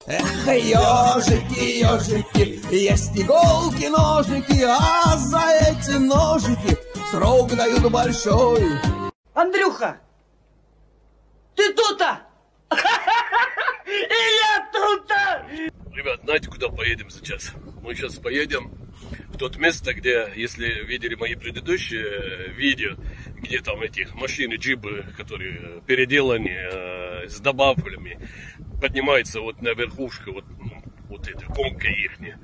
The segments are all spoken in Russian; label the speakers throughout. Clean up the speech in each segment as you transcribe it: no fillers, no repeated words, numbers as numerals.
Speaker 1: Эх, ежики, ежики, есть иголки, ножики, а за эти ножики срок дают большой.
Speaker 2: Андрюха, ты тут-то? И я тут-то!
Speaker 3: Ребят, знаете, куда поедем сейчас? Мы сейчас поедем в то место, где, если видели мои предыдущие видео, где там эти машины, джипы, которые переделаны с добавками, поднимается вот на верхушку, вот эта гонка ихняя.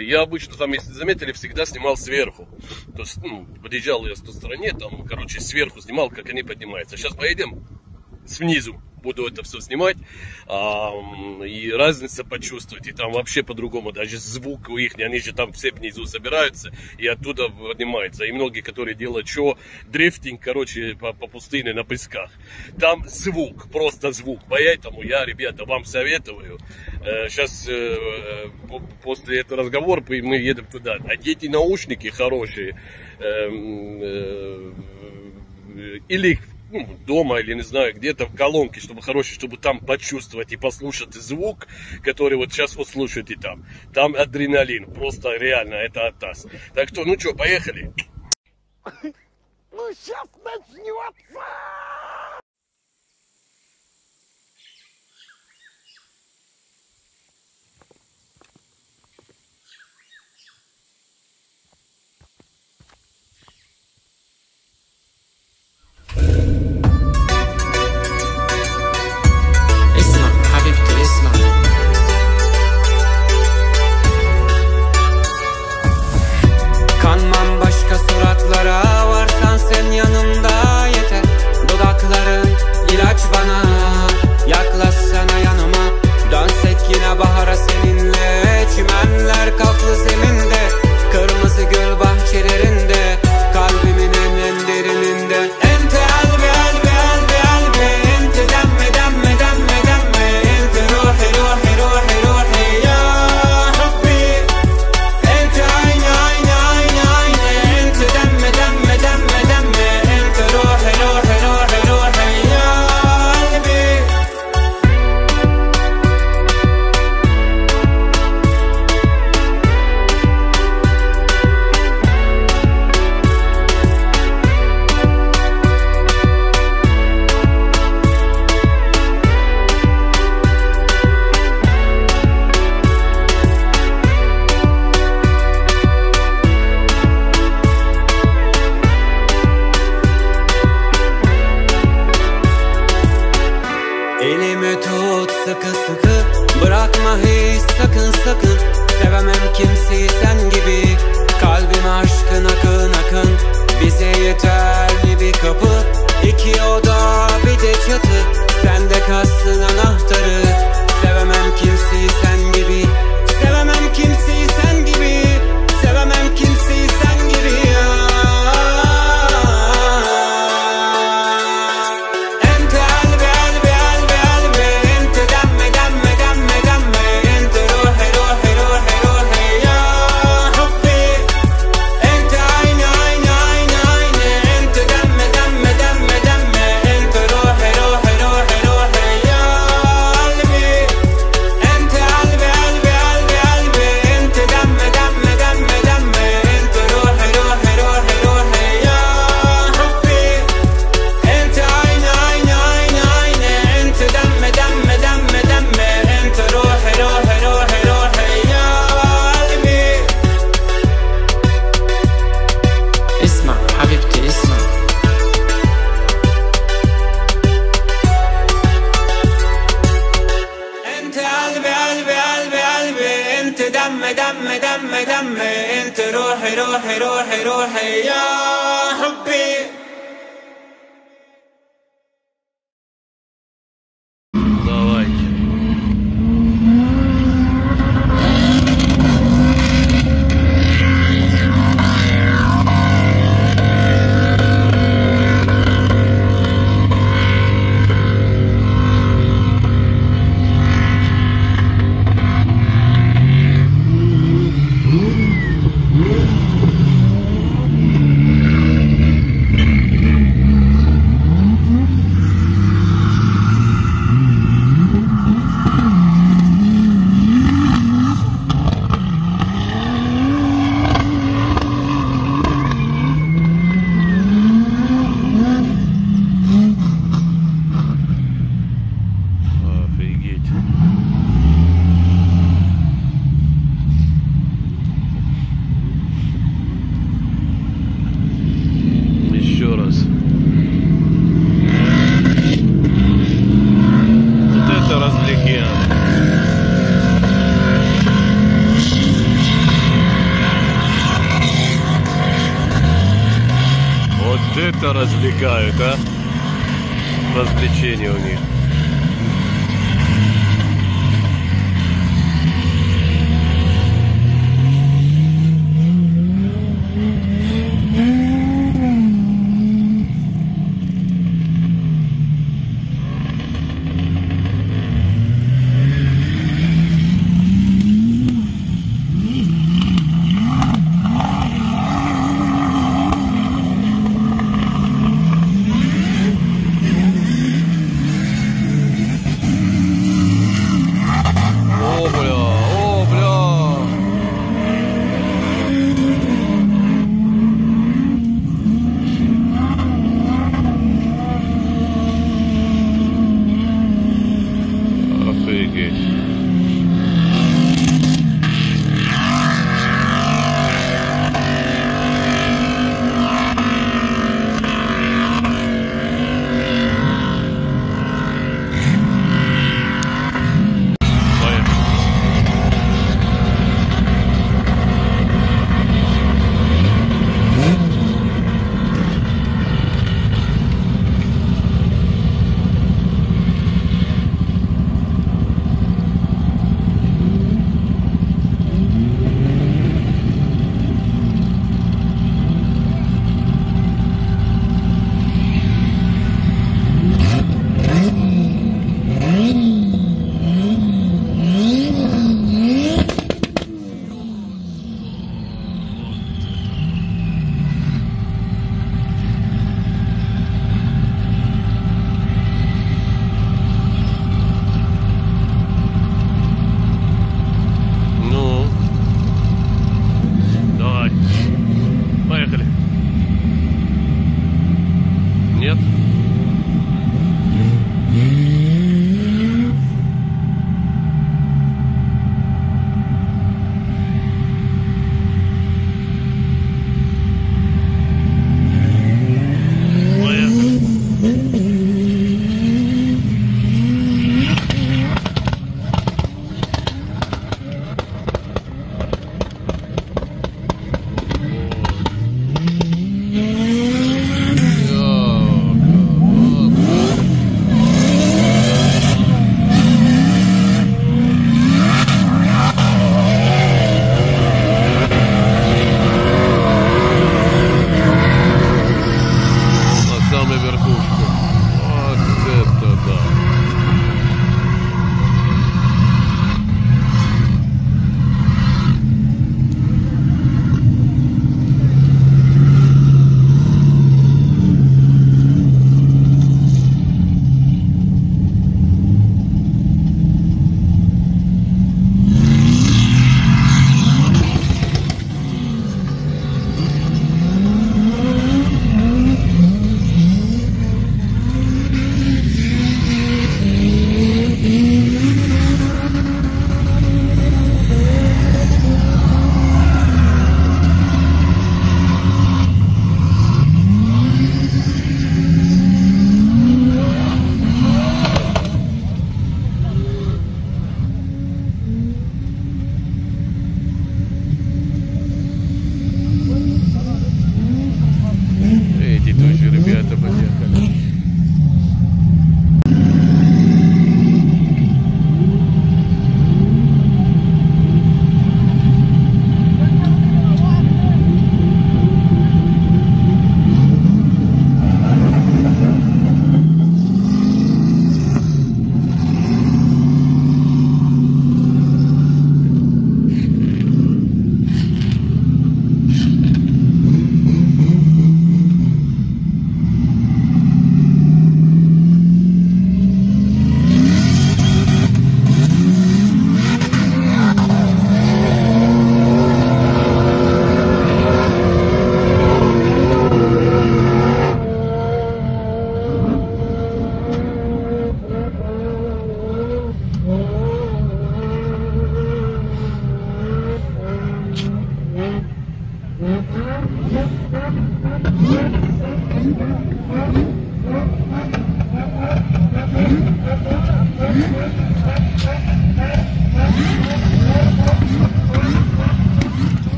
Speaker 3: Я обычно там, если заметили, всегда снимал сверху. То есть, подъезжал я с той стороны, там, короче, сверху снимал, как они поднимаются. Сейчас поедем снизу. Буду это все снимать, и разница почувствовать, и там вообще по-другому, даже звук у них, они же там все внизу собираются, и оттуда поднимаются, и многие, которые делают дрифтинг, короче, по пустыне на песках, там звук, просто звук, поэтому я, ребята, вам советую, сейчас после этого разговора мы едем туда, оденьте наушники хорошие, или дома, или не знаю, где-то в колонке, чтобы хороший, чтобы там почувствовать и послушать звук, который вот сейчас вот слушаете там. Там адреналин, просто реально, это атас. Так что, ну что, поехали?
Speaker 2: Ну сейчас начнется!
Speaker 4: Kanmam başka suratlara, varsan sen yanımda yeter. Dudakların ilaç bana, yaklaşsana yanıma. Dönsek yine bahara seninle, çimenler kaplı zeminde, kırmızı gül bahçelerinde, kalbimin en derininde. Ente elbi elbi elbi elbi, ente demme demme demme demme, ente ruhi ruhi ruhi ruhi ya Rabbi. Ente aynı aynı aynı aynı, ente demme demme demme demme, ente ruhi ruhi ruhi ruhi ya Rabbi. Elimi tut sıkı sıkı, bırakma hiç sakın sakın. Sevemem kimseyi sen gibi, kalbime aşkın akın akın. Bize yeterli bir kapı, iki oda bir de çatı. Sende kalsın anahtarı. Sevemem kimseyi sen gibi, sevemem kimseyi sen gibi, sevemem kimseyi sen gibi ya. Ente elbi elbi elbi elbi, ente demme demme demme demme, ente ruhi ruhi ruhi ruhi ya Rabbi. Ente aynı aynı aynı aynı, ente demme demme demme demme, ente ruhi ruhi ruhi ruhi ya Rabbi. Ente elbi elbi elbi elbi, ente demme demme demme demme, ente ruhi ruhi ruhi ruhi ya Rabbi. Ente aynı aynı aynı aynı, ente demme demme demme demme, ente ruhi ruhi ruhi ruhi ya Rabbi.
Speaker 5: اسمع حبيبتي اسمع.
Speaker 4: Ente elbi elbi elbi elbi, ente demme demme demme demme, ente ruhi ruhi ruhi ruhi ya Rabbi.
Speaker 3: Давайте. как-то развлекают, а? Развлечения у них.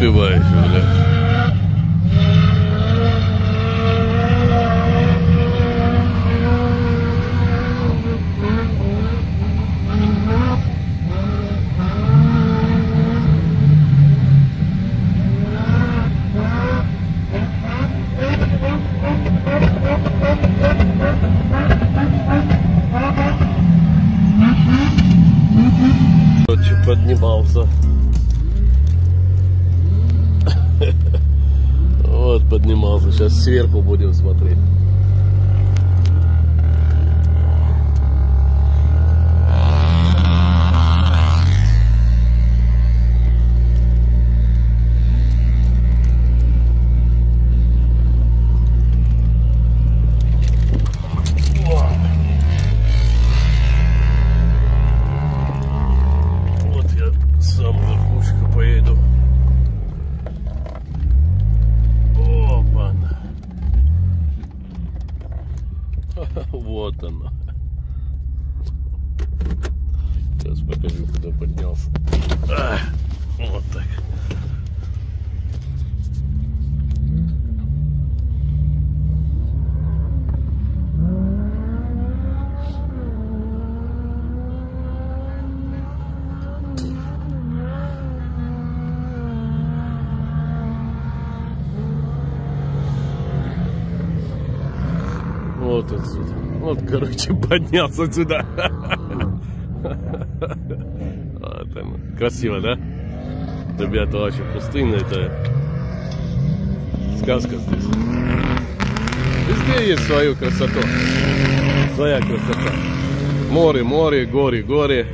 Speaker 3: успеваешь, бля. Поднимался. Вот поднимался. Сейчас сверху будем смотреть. Вот оно. Сейчас покажу, куда поднялся. Вот так. Вот отсюда. Вот, короче, поднялся сюда. Вот оно. Красиво, да? Ребята, вообще пустыня, это сказка здесь. Везде есть свою красоту. Своя красота. Море, море, горы, горы.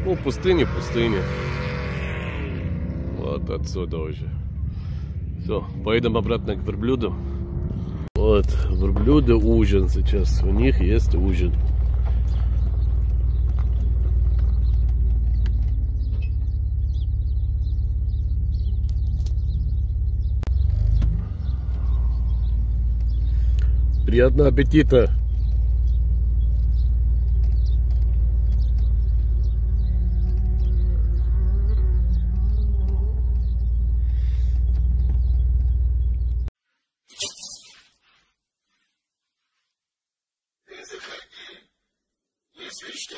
Speaker 3: Ну, пустыня, пустыня. Вот отсюда уже. Все, поедем обратно к верблюду. Вот, верблюды ужин сейчас. У них есть ужин. Приятного аппетита!
Speaker 6: Если что,